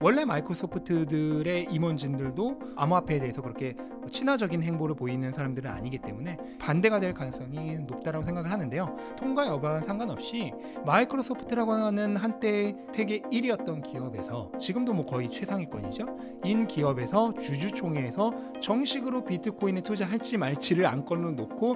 원래 마이크로소프트들의 임원진들도 암호화폐에 대해서 그렇게 친화적인 행보를 보이는 사람들은 아니기 때문에 반대가 될 가능성이 높다고 생각을 하는데요. 통과 여부와 상관없이 마이크로소프트라고 하는 한때 세계 1위였던 기업에서 지금도 뭐 거의 최상위권이죠. 인 기업에서 주주총회에서 정식으로 비트코인에 투자할지 말지를 안건으로 놓고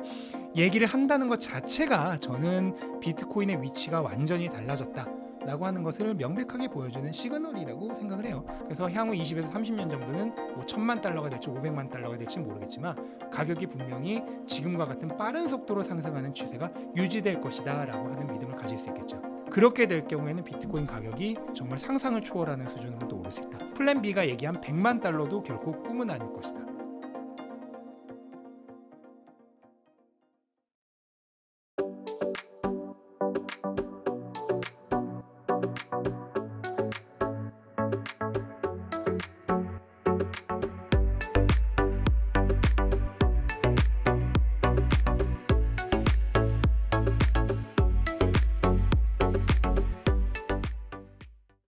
얘기를 한다는 것 자체가 저는 비트코인의 위치가 완전히 달라졌다 라고 하는 것을 명백하게 보여주는 시그널이라고 생각을 해요. 그래서 향후 20에서 30년 정도는 뭐 1000만 달러가 될지 500만 달러가 될지 모르겠지만 가격이 분명히 지금과 같은 빠른 속도로 상승하는 추세가 유지될 것이다 라고 하는 믿음을 가질 수 있겠죠. 그렇게 될 경우에는 비트코인 가격이 정말 상상을 초월하는 수준으로도 오를 수 있다. 플랜 B가 얘기한 100만 달러도 결코 꿈은 아닐 것이다.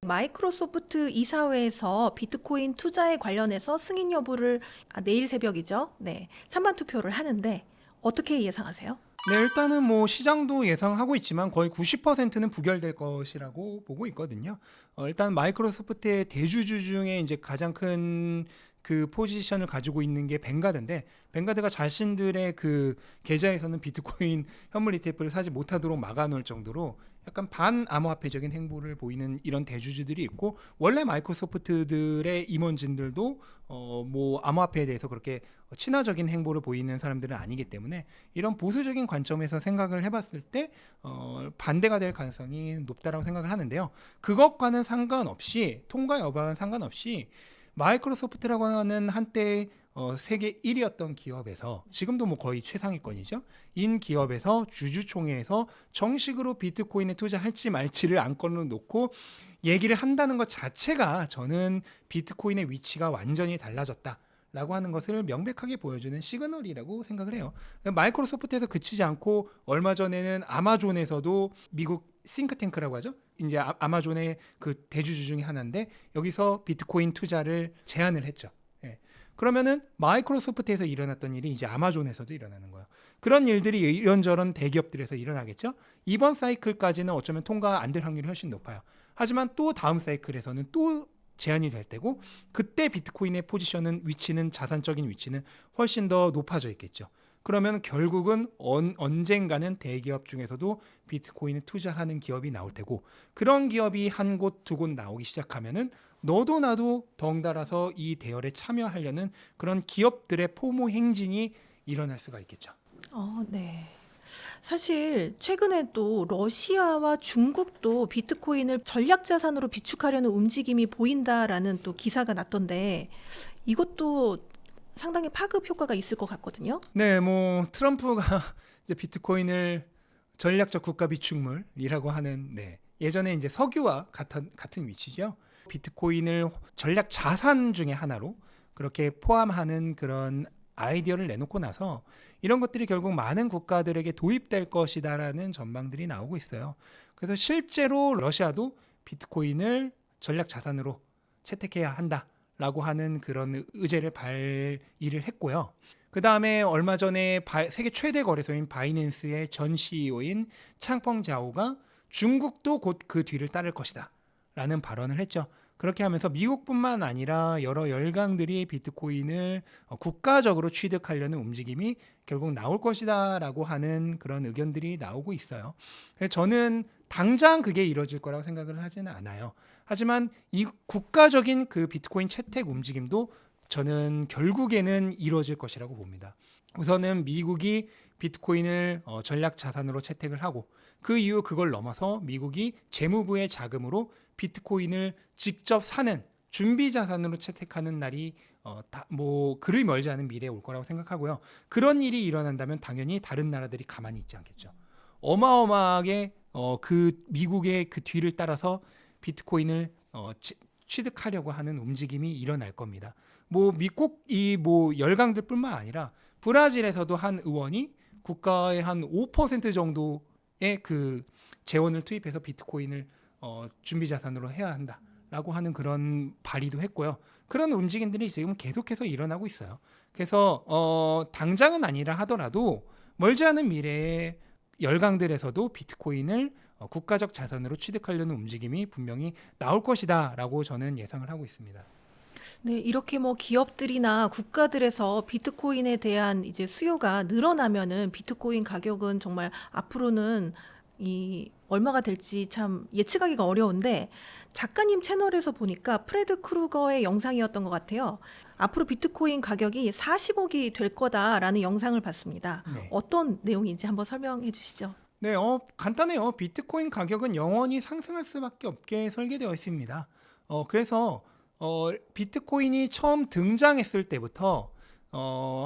마이크로소프트 이사회에서 비트코인 투자에 관련해서 승인 여부를 내일 새벽이죠. 네, 찬반 투표를 하는데 어떻게 예상하세요? 네, 일단은 뭐 시장도 예상하고 있지만 거의 90%는 부결될 것이라고 보고 있거든요. 일단 마이크로소프트의 대주주 중에 이제 가장 큰 그 포지션을 가지고 있는 게 뱅가드인데, 뱅가드가 자신들의 그 계좌에서는 비트코인 현물 ETF를 사지 못하도록 막아놓을 정도로 약간 반암호화폐적인 행보를 보이는 이런 대주주들이 있고, 원래 마이크로소프트들의 임원진들도 뭐 암호화폐에 대해서 그렇게 친화적인 행보를 보이는 사람들은 아니기 때문에 이런 보수적인 관점에서 생각을 해봤을 때 반대가 될 가능성이 높다라고 생각을 하는데요. 그것과는 상관없이, 통과 여부와는 상관없이 마이크로소프트라고 하는 한때 세계 1위였던 기업에서 지금도 뭐 거의 최상위권이죠. 인 기업에서 주주총회에서 정식으로 비트코인에 투자할지 말지를 안건으로 놓고 얘기를 한다는 것 자체가 저는 비트코인의 위치가 완전히 달라졌다 라고 하는 것을 명백하게 보여주는 시그널이라고 생각을 해요. 마이크로소프트에서 그치지 않고 얼마 전에는 아마존에서도 미국 싱크탱크라고 하죠. 이제 아마존의 그 대주주 중에 하나인데 여기서 비트코인 투자를 제안을 했죠. 예. 그러면은 마이크로소프트에서 일어났던 일이 이제 아마존에서도 일어나는 거예요. 그런 일들이 이런저런 대기업들에서 일어나겠죠. 이번 사이클까지는 어쩌면 통과 안 될 확률이 훨씬 높아요. 하지만 또 다음 사이클에서는 또 제한이 될 때고, 그때 비트코인의 포지션은, 위치는, 자산적인 위치는 훨씬 더 높아져 있겠죠. 그러면 결국은 언젠가는 대기업 중에서도 비트코인에 투자하는 기업이 나올 테고, 그런 기업이 한 곳 두 곳 나오기 시작하면은 너도 나도 덩달아서 이 대열에 참여하려는 그런 기업들의 포모 행진이 일어날 수가 있겠죠. 네. 사실 최근에 또 러시아와 중국도 비트코인을 전략 자산으로 비축하려는 움직임이 보인다라는 또 기사가 났던데 이것도 상당히 파급 효과가 있을 것 같거든요. 네, 뭐 트럼프가 이제 비트코인을 전략적 국가 비축물이라고 하는, 네, 예전에 이제 석유와 같은 위치죠. 비트코인을 전략 자산 중에 하나로 그렇게 포함하는 그런 아이디어를 내놓고 나서 이런 것들이 결국 많은 국가들에게 도입될 것이다라는 전망들이 나오고 있어요. 그래서 실제로 러시아도 비트코인을 전략 자산으로 채택해야 한다라고 하는 그런 의제를 발의를 했고요. 그 다음에 얼마 전에 세계 최대 거래소인 바이낸스의 전 CEO인 창펑 자오가 중국도 곧 그 뒤를 따를 것이다 라는 발언을 했죠. 그렇게 하면서 미국뿐만 아니라 여러 열강들이 비트코인을 국가적으로 취득하려는 움직임이 결국 나올 것이다 라고 하는 그런 의견들이 나오고 있어요. 그래서 저는 당장 그게 이루어질 거라고 생각을 하지는 않아요. 하지만 이 국가적인 그 비트코인 채택 움직임도 저는 결국에는 이루어질 것이라고 봅니다. 우선은 미국이 비트코인을 전략 자산으로 채택을 하고, 그 이후 그걸 넘어서 미국이 재무부의 자금으로 비트코인을 직접 사는 준비 자산으로 채택하는 날이 뭐 그리 멀지 않은 미래에 올 거라고 생각하고요. 그런 일이 일어난다면 당연히 다른 나라들이 가만히 있지 않겠죠. 어마어마하게 그 미국의 그 뒤를 따라서 비트코인을 취득하려고 하는 움직임이 일어날 겁니다. 뭐 미국 이 뭐 열강들뿐만 아니라 브라질에서도 한 의원이 국가의 한 5% 정도의 그 재원을 투입해서 비트코인을 준비 자산으로 해야 한다라고 라고 하는 그런 발의도 했고요. 그런 움직임들이 지금 계속해서 일어나고 있어요. 그래서 당장은 아니라 하더라도 멀지 않은 미래에 열강들에서도 비트코인을 국가적 자산으로 취득하려는 움직임이 분명히 나올 것이다라고 저는 예상을 하고 있습니다. 네, 이렇게 뭐 기업들이나 국가들에서 비트코인에 대한 이제 수요가 늘어나면은 비트코인 가격은 정말 앞으로는 이 얼마가 될지 참 예측하기가 어려운데 작가님 채널에서 보니까 프레드 크루거의 영상이었던 것 같아요. 앞으로 비트코인 가격이 40억이 될 거다라는 영상을 봤습니다. 네. 어떤 내용인지 한번 설명해 주시죠. 네, 간단해요. 비트코인 가격은 영원히 상승할 수밖에 없게 설계되어 있습니다. 그래서 비트코인이 처음 등장했을 때부터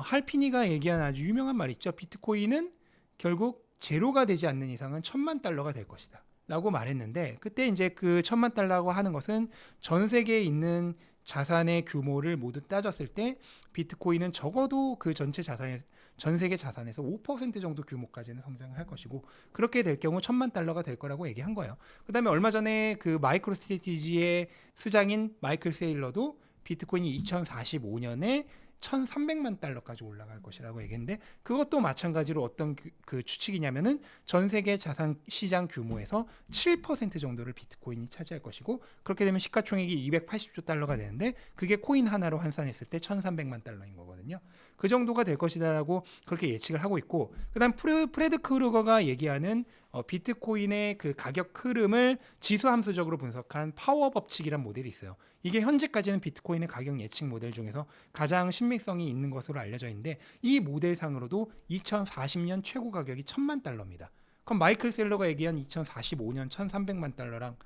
할피니가 얘기한 아주 유명한 말 있죠. 비트코인은 결국 제로가 되지 않는 이상은 1,000만 달러가 될 것이다 라고 말했는데, 그때 이제 그 1,000만 달러라고 하는 것은 전 세계에 있는 자산의 규모를 모두 따졌을 때 비트코인은 적어도 그 전 세계 자산에서 5% 정도 규모까지는 성장을 할 것이고, 그렇게 될 경우 1,000만 달러가 될 거라고 얘기한 거예요. 그 다음에 얼마 전에 그 마이크로 스트래티지의 수장인 마이클 세일러도 비트코인이 2045년에 1,300만 달러까지 올라갈 것이라고 얘기했는데, 그것도 마찬가지로 어떤 그 추측이냐면은 전 세계 자산 시장 규모에서 7% 정도를 비트코인이 차지할 것이고, 그렇게 되면 시가총액이 280조 달러가 되는데 그게 코인 하나로 환산했을 때 1,300만 달러인 거거든요. 그 정도가 될 것이다라고 그렇게 예측을 하고 있고, 그다음 프레드 크루거가 얘기하는 비트코인의 그 가격 흐름을 지수함수적으로 분석한 파워 법칙이란 모델이 있어요. 이게 현재까지는 비트코인의 가격 예측 모델 중에서 가장 신빙성이 있는 것으로 알려져 있는데, 이 모델상으로도 2040년 최고 가격이 1,000만 달러입니다. 그럼 마이클 셀러가 얘기한 2045년 1,300만 달러랑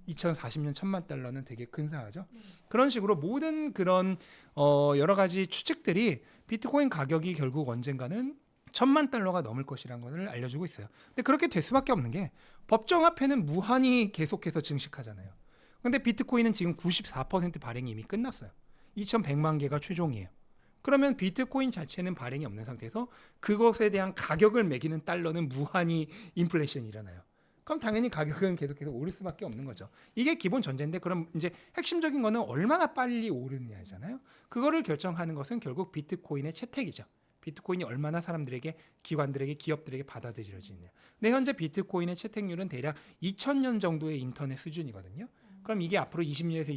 2040년 1,000만 달러는 되게 근사하죠. 그런 식으로 모든 그런 여러 가지 추측들이 비트코인 가격이 결국 언젠가는 1,000만 달러가 넘을 것이라는 것을 알려주고 있어요. 근데 그렇게 될 수밖에 없는 게 법정화폐는 무한히 계속해서 증식하잖아요. 근데 비트코인은 지금 94% 발행이 이미 끝났어요. 2,100만 개가 최종이에요. 그러면 비트코인 자체는 발행이 없는 상태에서 그것에 대한 가격을 매기는 달러는 무한히 인플레이션이 일어나요. 그럼 당연히 가격은 계속해서 오를 수밖에 없는 거죠. 이게 기본 전제인데, 그럼 이제 핵심적인 거는 얼마나 빨리 오르느냐잖아요. 그거를 결정하는 것은 결국 비트코인의 채택이죠. 비트코인이 얼마나 사람들에게, 기관들에게, 기업들에게 받아들여지느냐. 근데 현재 비트코인의 채택률은 대략 2000년 정도의 인터넷 수준이거든요. 그럼 이게 앞으로 20년에서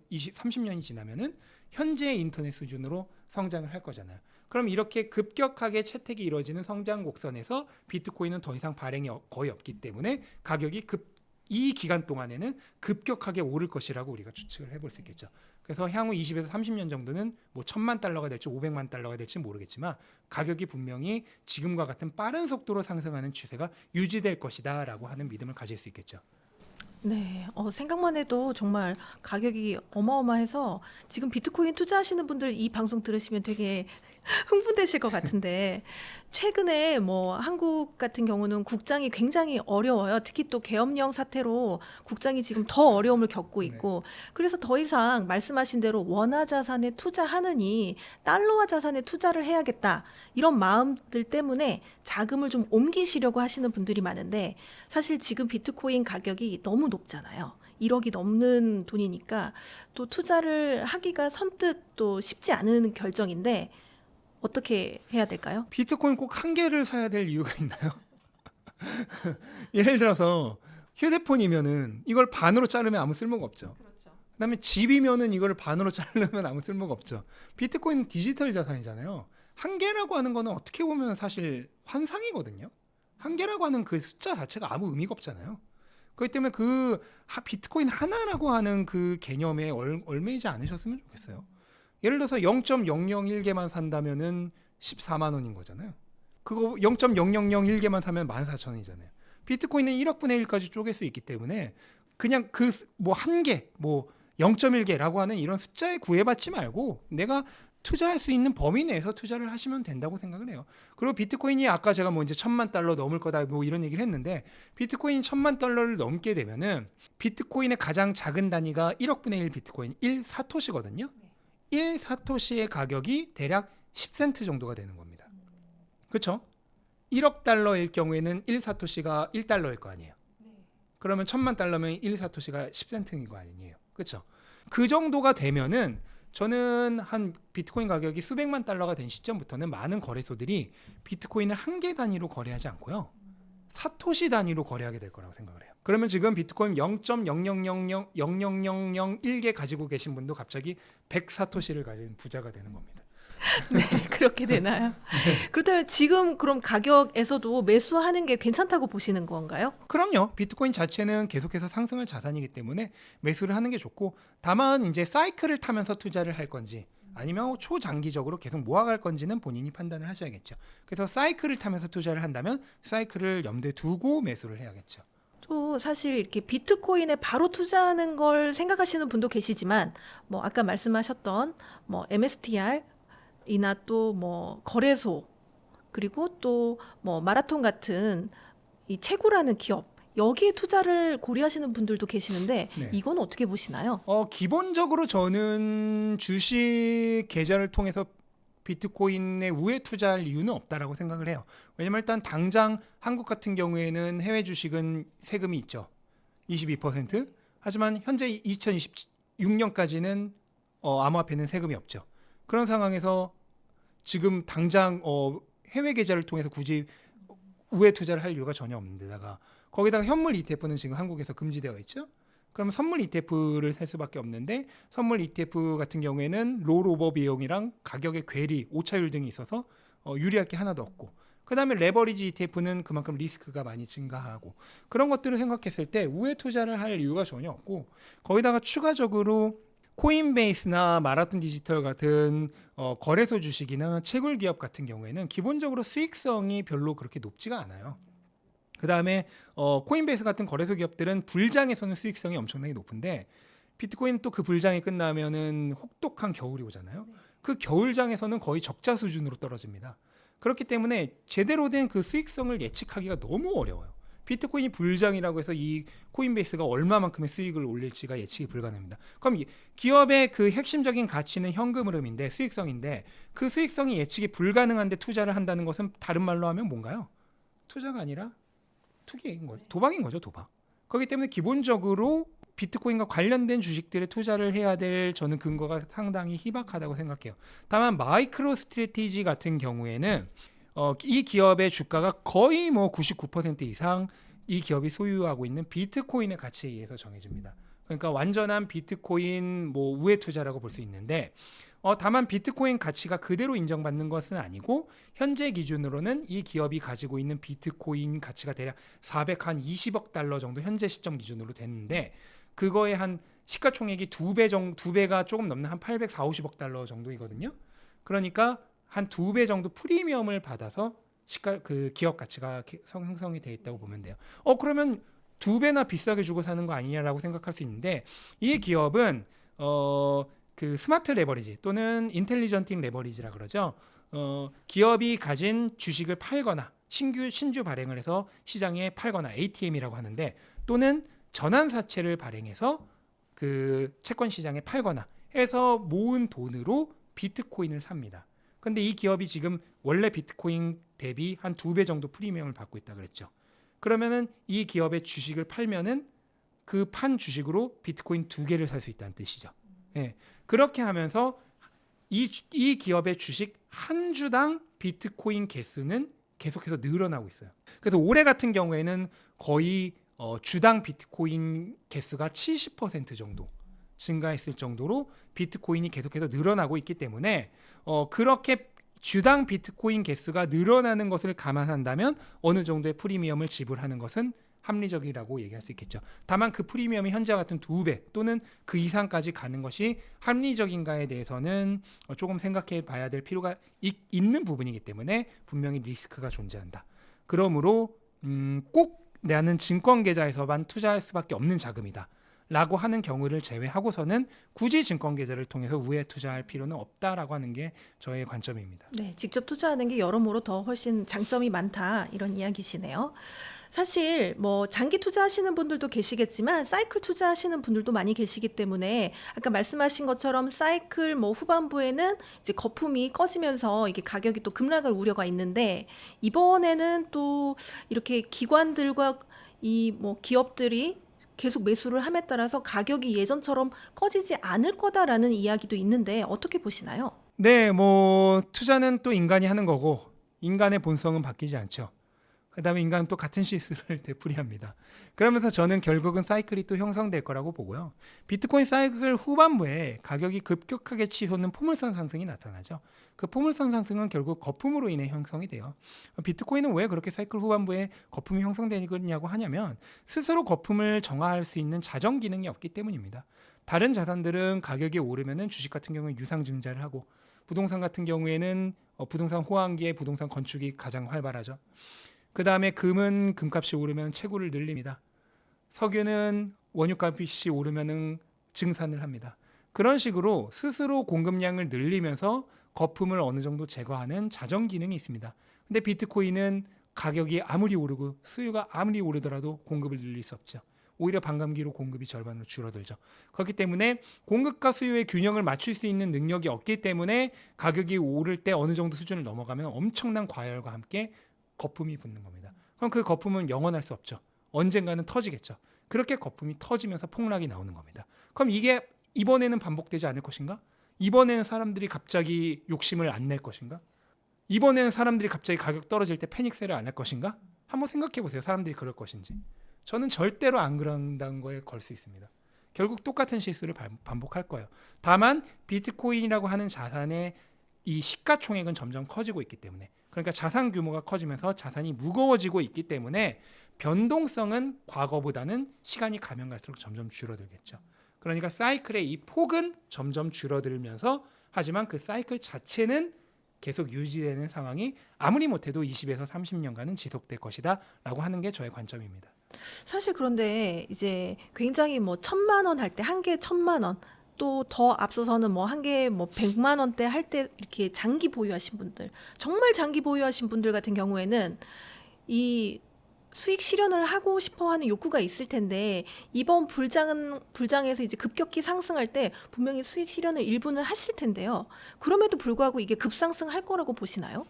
30년이 지나면은 현재의 인터넷 수준으로 성장을 할 거잖아요. 그럼 이렇게 급격하게 채택이 이루어지는 성장 곡선에서 비트코인은 더 이상 발행이 거의 없기 때문에 가격이 이 기간 동안에는 급격하게 오를 것이라고 우리가 추측을 해볼 수 있겠죠. 그래서 향후 20에서 30년 정도는 뭐 1,000만 달러가 될지 500만 달러가 될지 모르겠지만 가격이 분명히 지금과 같은 빠른 속도로 상승하는 추세가 유지될 것이다라고 하는 믿음을 가질 수 있겠죠. 네, 생각만 해도 정말 가격이 어마어마해서 지금 비트코인 투자하시는 분들 이 방송 들으시면 되게 흥분되실 것 같은데, 최근에 뭐 한국 같은 경우는 국장이 굉장히 어려워요. 특히 또 계엄령 사태로 국장이 지금 더 어려움을 겪고 있고, 그래서 더 이상 말씀하신 대로 원화 자산에 투자하느니 달러화 자산에 투자를 해야겠다, 이런 마음들 때문에 자금을 좀 옮기시려고 하시는 분들이 많은데, 사실 지금 비트코인 가격이 너무 높잖아요. 1억이 넘는 돈이니까 또 투자를 하기가 선뜻 또 쉽지 않은 결정인데 어떻게 해야 될까요? 비트코인 꼭 한 개를 사야 될 이유가 있나요? 예를 들어서 휴대폰이면은 이걸 반으로 자르면 아무 쓸모가 없죠. 그렇죠. 그다음에 집이면은 이걸 반으로 자르면 아무 쓸모가 없죠. 비트코인은 디지털 자산이잖아요. 한 개라고 하는 거는 어떻게 보면 사실 환상이거든요. 한 개라고 하는 그 숫자 자체가 아무 의미가 없잖아요. 그렇기 때문에 그 비트코인 하나라고 하는 그 개념에 얽매이지 않으셨으면 좋겠어요. 예를 들어서 0.001개만 산다면은 14만 원인 거잖아요. 그거 0.0001개만 사면 14,000원이잖아요. 비트코인은 1억 분의 1까지 쪼갤 수 있기 때문에 그냥 그 뭐 한 개, 뭐 0.1개라고 하는 이런 숫자에 구애받지 말고 내가 투자할 수 있는 범위 내에서 투자를 하시면 된다고 생각을 해요. 그리고 비트코인이 아까 제가 뭐 이제 1,000만 달러 넘을 거다 뭐 이런 얘기를 했는데, 비트코인 1,000만 달러를 넘게 되면은 비트코인의 가장 작은 단위가 1억 분의 1 비트코인 1사토시거든요. 1사토시의 가격이 대략 10센트 정도가 되는 겁니다. 그렇죠? 1억 달러일 경우에는 1사토시가 1달러일 거 아니에요. 그러면 1,000만 달러면 1사토시가 10센트인 거 아니에요. 그렇죠? 그 정도가 되면은 저는 한 비트코인 가격이 수백만 달러가 된 시점부터는 많은 거래소들이 비트코인을 한 개 단위로 거래하지 않고요. 사토시 단위로 거래하게 될 거라고 생각을 해요. 그러면 지금 비트코인 0.0000001개 가지고 계신 분도 갑자기 100사토시를 가진 부자가 되는 겁니다. 네, 그렇게 되나요? 그렇다면 지금 그럼 가격에서도 매수하는 게 괜찮다고 보시는 건가요? 그럼요. 비트코인 자체는 계속해서 상승할 자산이기 때문에 매수를 하는 게 좋고, 다만 이제 사이클을 타면서 투자를 할 건지 아니면 초장기적으로 계속 모아갈 건지는 본인이 판단을 하셔야겠죠. 그래서 사이클을 타면서 투자를 한다면 사이클을 염두에 두고 매수를 해야겠죠. 또 사실 이렇게 비트코인에 바로 투자하는 걸 생각하시는 분도 계시지만 뭐 아까 말씀하셨던 뭐 MSTR 이나 또 뭐 거래소 그리고 또 뭐 마라톤 같은 이 채굴하는 기업 여기에 투자를 고려하시는 분들도 계시는데 네. 이건 어떻게 보시나요? 기본적으로 저는 주식 계좌를 통해서 비트코인에 우회 투자할 이유는 없다라고 생각을 해요. 왜냐면 일단 당장 한국 같은 경우에는 해외 주식은 세금이 있죠. 22%. 하지만 현재 2026년까지는 암호화폐는 세금이 없죠. 그런 상황에서 지금 당장 해외 계좌를 통해서 굳이 우회 투자를 할 이유가 전혀 없는데다가 거기다가 현물 ETF는 지금 한국에서 금지되어 있죠. 그러면 선물 ETF를 살 수밖에 없는데 선물 ETF 같은 경우에는 롤오버 비용이랑 가격의 괴리, 오차율 등이 있어서 유리할 게 하나도 없고, 그 다음에 레버리지 ETF는 그만큼 리스크가 많이 증가하고, 그런 것들을 생각했을 때 우회 투자를 할 이유가 전혀 없고, 거기다가 추가적으로 코인베이스나 마라톤 디지털 같은 거래소 주식이나 채굴 기업 같은 경우에는 기본적으로 수익성이 별로 그렇게 높지가 않아요. 그 다음에 코인베이스 같은 거래소 기업들은 불장에서는 수익성이 엄청나게 높은데 비트코인 또 그 불장이 끝나면은 혹독한 겨울이 오잖아요. 그 겨울장에서는 거의 적자 수준으로 떨어집니다. 그렇기 때문에 제대로 된 그 수익성을 예측하기가 너무 어려워요. 비트코인이 불장이라고 해서 이 코인베이스가 얼마만큼의 수익을 올릴지가 예측이 불가능합니다. 그럼 기업의 그 핵심적인 가치는 현금 흐름인데 수익성인데 그 수익성이 예측이 불가능한데 투자를 한다는 것은 다른 말로 하면 뭔가요? 투자가 아니라 투기인 거죠. 도박인 거죠, 도박. 그렇기 때문에 기본적으로 비트코인과 관련된 주식들에 투자를 해야 될 저는 근거가 상당히 희박하다고 생각해요. 다만 마이크로 스트래티지 같은 경우에는 이 기업의 주가가 거의 뭐 99% 이상 이 기업이 소유하고 있는 비트코인의 가치에 의해서 정해집니다. 그러니까 완전한 비트코인 뭐 우회 투자라고 볼 수 있는데 다만 비트코인 가치가 그대로 인정받는 것은 아니고 현재 기준으로는 이 기업이 가지고 있는 비트코인 가치가 대략 420억 달러 정도 현재 시점 기준으로 됐는데 그거에 한 시가총액이 두 배가 조금 넘는 한 840억 달러 정도이거든요. 그러니까 한 2배 정도 프리미엄을 받아서 그 기업 가치가 형성이 돼 있다고 보면 돼요. 그러면 2배나 비싸게 주고 사는 거 아니냐라고 생각할 수 있는데 이 기업은 그 스마트 레버리지 또는 인텔리전팅 레버리지라 그러죠. 기업이 가진 주식을 팔거나 신주 발행을 해서 시장에 팔거나 ATM이라고 하는데 또는 전환사채를 발행해서 그 채권 시장에 팔거나 해서 모은 돈으로 비트코인을 삽니다. 근데 이 기업이 지금 원래 비트코인 대비 한 2배 정도 프리미엄을 받고 있다 그랬죠. 그러면은 이 기업의 주식을 팔면은 그 판 주식으로 비트코인 2개를 살 수 있다는 뜻이죠. 예. 그렇게 하면서 이 기업의 주식 한 주당 비트코인 개수는 계속해서 늘어나고 있어요. 그래서 올해 같은 경우에는 거의 주당 비트코인 개수가 70% 정도 증가했을 정도로 비트코인이 계속해서 늘어나고 있기 때문에 그렇게 주당 비트코인 개수가 늘어나는 것을 감안한다면 어느 정도의 프리미엄을 지불하는 것은 합리적이라고 얘기할 수 있겠죠. 다만 그 프리미엄이 현재와 같은 2배 또는 그 이상까지 가는 것이 합리적인가에 대해서는 조금 생각해 봐야 될 필요가 있는 부분이기 때문에 분명히 리스크가 존재한다. 그러므로 꼭 나는 증권 계좌에서만 투자할 수밖에 없는 자금이다 라고 하는 경우를 제외하고서는 굳이 증권 계좌를 통해서 우회 투자할 필요는 없다라고 하는 게 저의 관점입니다. 네, 직접 투자하는 게 여러모로 더 훨씬 장점이 많다 이런 이야기시네요. 사실 뭐 장기 투자하시는 분들도 계시겠지만 사이클 투자하시는 분들도 많이 계시기 때문에 아까 말씀하신 것처럼 사이클 뭐 후반부에는 이제 거품이 꺼지면서 이게 가격이 또 급락할 우려가 있는데 이번에는 또 이렇게 기관들과 이 뭐 기업들이 계속 매수를 함에 따라서 가격이 예전처럼 꺼지지 않을 거다라는 이야기도 있는데 어떻게 보시나요? 네, 뭐 투자는 또 인간이 하는 거고 인간의 본성은 바뀌지 않죠. 그다음에 인간은 또 같은 실수를 되풀이합니다. 그러면서 저는 결국은 사이클이 또 형성될 거라고 보고요. 비트코인 사이클 후반부에 가격이 급격하게 치솟는 포물선 상승이 나타나죠. 그 포물선 상승은 결국 거품으로 인해 형성이 돼요. 비트코인은 왜 그렇게 사이클 후반부에 거품이 형성되냐고 하냐면 스스로 거품을 정화할 수 있는 자정 기능이 없기 때문입니다. 다른 자산들은 가격이 오르면은 주식 같은 경우는 유상증자를 하고 부동산 같은 경우에는 부동산 호황기에 부동산 건축이 가장 활발하죠. 그 다음에 금은 금값이 오르면 채굴을 늘립니다. 석유는 원유값이 오르면 증산을 합니다. 그런 식으로 스스로 공급량을 늘리면서 거품을 어느 정도 제거하는 자정 기능이 있습니다. 근데 비트코인은 가격이 아무리 오르고 수요가 아무리 오르더라도 공급을 늘릴 수 없죠. 오히려 반감기로 공급이 절반으로 줄어들죠. 그렇기 때문에 공급과 수요의 균형을 맞출 수 있는 능력이 없기 때문에 가격이 오를 때 어느 정도 수준을 넘어가면 엄청난 과열과 함께 거품이 붙는 겁니다. 그럼 그 거품은 영원할 수 없죠. 언젠가는 터지겠죠. 그렇게 거품이 터지면서 폭락이 나오는 겁니다. 그럼 이게 이번에는 반복되지 않을 것인가? 이번에는 사람들이 갑자기 욕심을 안 낼 것인가? 이번에는 사람들이 갑자기 가격 떨어질 때 패닉세를 안 할 것인가? 한번 생각해 보세요. 사람들이 그럴 것인지. 저는 절대로 안 그런다는 거에 걸 수 있습니다. 결국 똑같은 실수를 반복할 거예요. 다만 비트코인이라고 하는 자산의 이 시가총액은 점점 커지고 있기 때문에, 그러니까 자산 규모가 커지면서 자산이 무거워지고 있기 때문에 변동성은 과거보다는 시간이 가면 갈수록 점점 줄어들겠죠. 그러니까 사이클의 이 폭은 점점 줄어들면서, 하지만 그 사이클 자체는 계속 유지되는 상황이 아무리 못해도 20에서 30년간은 지속될 것이다 라고 하는 게 저의 관점입니다. 사실 그런데 이제 굉장히 뭐 1,000만 원 할 때 한 개에 1,000만 원, 또 더 앞서서는 뭐 한 개에 뭐 100만 원대 할 때 이렇게 장기 보유하신 분들, 정말 장기 보유하신 분들 같은 경우에는 이 수익 실현을 하고 싶어 하는 욕구가 있을 텐데, 이번 불장에서 이제 급격히 상승할 때 분명히 수익 실현을 일부는 하실 텐데요. 그럼에도 불구하고 이게 급상승할 거라고 보시나요?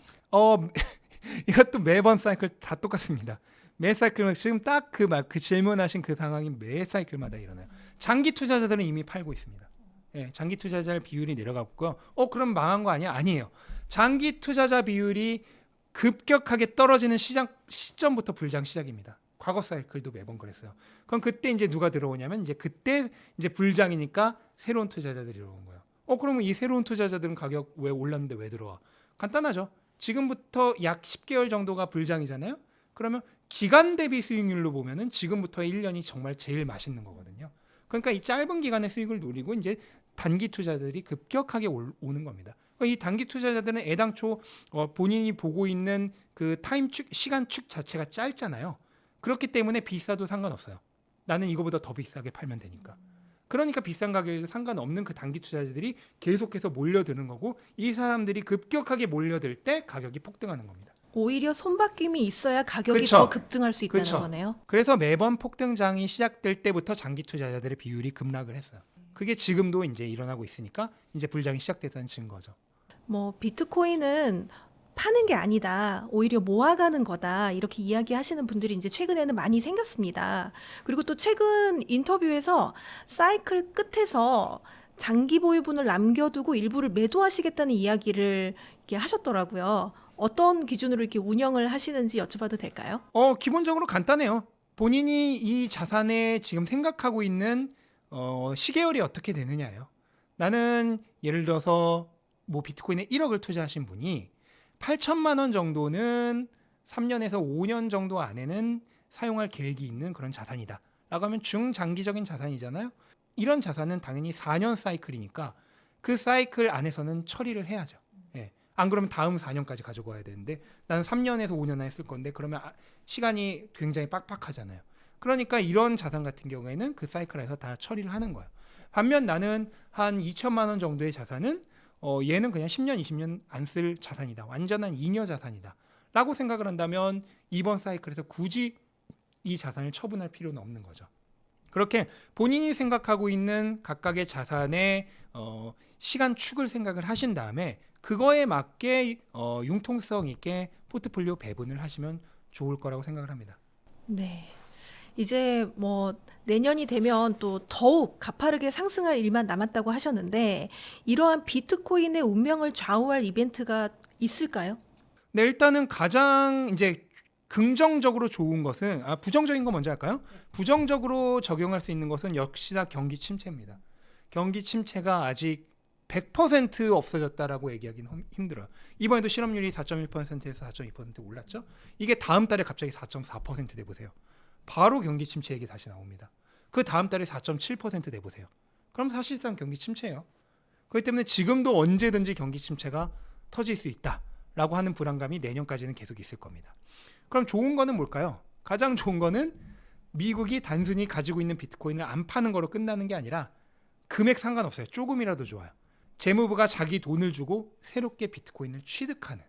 이것도 매번 사이클 다 똑같습니다. 매 사이클 지금 딱 그 질문하신 그 상황이 매 사이클마다 일어나요. 장기 투자자들은 이미 팔고 있습니다. 예, 장기 투자자 비율이 내려갔고요. 그럼 망한 거 아니야? 아니에요. 장기 투자자 비율이 급격하게 떨어지는 시점부터 불장 시작입니다. 과거 사이클도 매번 그랬어요. 그럼 그때 이제 누가 들어오냐면 이제 그때 이제 불장이니까 새로운 투자자들이 들어온 거예요. 그러면 이 새로운 투자자들은 가격 왜 올랐는데 왜 들어와? 간단하죠. 지금부터 약 10개월 정도가 불장이잖아요. 그러면 기간 대비 수익률로 보면은 지금부터의 1년이 정말 제일 맛있는 거거든요. 그러니까 이 짧은 기간의 수익을 노리고 이제 단기 투자들이 급격하게 오는 겁니다. 이 단기 투자자들은 애당초 본인이 보고 있는 그 시간축 자체가 짧잖아요. 그렇기 때문에 비싸도 상관없어요. 나는 이거보다 더 비싸게 팔면 되니까. 그러니까 비싼 가격에도 상관없는 그 단기 투자자들이 계속해서 몰려드는 거고, 이 사람들이 급격하게 몰려들 때 가격이 폭등하는 겁니다. 오히려 손바뀜이 있어야 가격이 그쵸. 더 급등할 수 있다는 그쵸. 거네요. 그래서 매번 폭등장이 시작될 때부터 장기 투자자들의 비율이 급락을 했어요. 그게 지금도 이제 일어나고 있으니까 이제 불장이 시작됐다는 증거죠. 뭐 비트코인은 파는 게 아니다, 오히려 모아가는 거다, 이렇게 이야기하시는 분들이 이제 최근에는 많이 생겼습니다. 그리고 또 최근 인터뷰에서 사이클 끝에서 장기 보유분을 남겨두고 일부를 매도하시겠다는 이야기를 이렇게 하셨더라고요. 어떤 기준으로 이렇게 운영을 하시는지 여쭤봐도 될까요? 기본적으로 간단해요. 본인이 이 자산에 지금 생각하고 있는 시계열이 어떻게 되느냐예요. 나는 예를 들어서 뭐 비트코인에 1억을 투자하신 분이 8천만 원 정도는 3년에서 5년 정도 안에는 사용할 계획이 있는 그런 자산이다 라고 하면 중장기적인 자산이잖아요. 이런 자산은 당연히 4년 사이클이니까 그 사이클 안에서는 처리를 해야죠. 예. 안 그러면 다음 4년까지 가지고 와야 되는데 나는 3년에서 5년 안에 쓸 건데 그러면 시간이 굉장히 빡빡하잖아요. 그러니까 이런 자산 같은 경우에는 그 사이클에서 다 처리를 하는 거예요. 반면 나는 한 2천만 원 정도의 자산은 얘는 그냥 10년, 20년 안 쓸 자산이다. 완전한 잉여 자산이다. 라고 생각을 한다면 이번 사이클에서 굳이 이 자산을 처분할 필요는 없는 거죠. 그렇게 본인이 생각하고 있는 각각의 자산의 시간축을 생각을 하신 다음에 그거에 맞게 융통성 있게 포트폴리오 배분을 하시면 좋을 거라고 생각을 합니다. 네. 이제 뭐 내년이 되면 또 더욱 가파르게 상승할 일만 남았다고 하셨는데 이러한 비트코인의 운명을 좌우할 이벤트가 있을까요? 네, 일단은 가장 이제 긍정적으로 좋은 것은 부정적인 거 먼저 할까요? 부정적으로 적용할 수 있는 것은 역시나 경기 침체입니다. 경기 침체가 아직 100% 없어졌다라고 얘기하기는 힘들어요. 이번에도 실업률이 4.1%에서 4.2% 올랐죠. 이게 다음 달에 갑자기 4.4% 돼보세요. 바로 경기 침체 얘기 다시 나옵니다. 그 다음 달에 4.7% 돼보세요. 그럼 사실상 경기 침체예요. 그렇기 때문에 지금도 언제든지 경기 침체가 터질 수 있다라고 하는 불안감이 내년까지는 계속 있을 겁니다. 그럼 좋은 거는 뭘까요? 가장 좋은 거는 미국이 단순히 가지고 있는 비트코인을 안 파는 거로 끝나는 게 아니라 금액 상관없어요. 조금이라도 좋아요. 재무부가 자기 돈을 주고 새롭게 비트코인을 취득하는.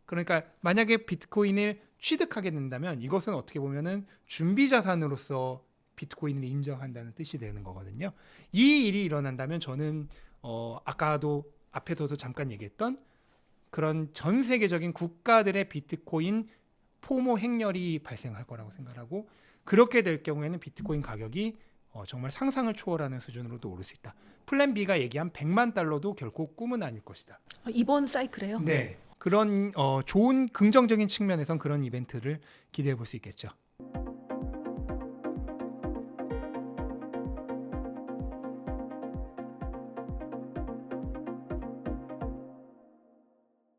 그러니까 만약에 비트코인을 취득하게 된다면 이것은 어떻게 보면은 준비 자산으로서 비트코인을 인정한다는 뜻이 되는 거거든요. 이 일이 일어난다면 저는 아까도 앞에서도 잠깐 얘기했던 그런 전 세계적인 국가들의 비트코인 포모 행렬이 발생할 거라고 생각하고 그렇게 될 경우에는 비트코인 가격이 정말 상상을 초월하는 수준으로도 오를 수 있다. 플랜 B가 얘기한 100만 달러도 결코 꿈은 아닐 것이다. 이번 사이클에요? 네. 그런 좋은 긍정적인 측면에선 그런 이벤트를 기대해 볼 수 있겠죠.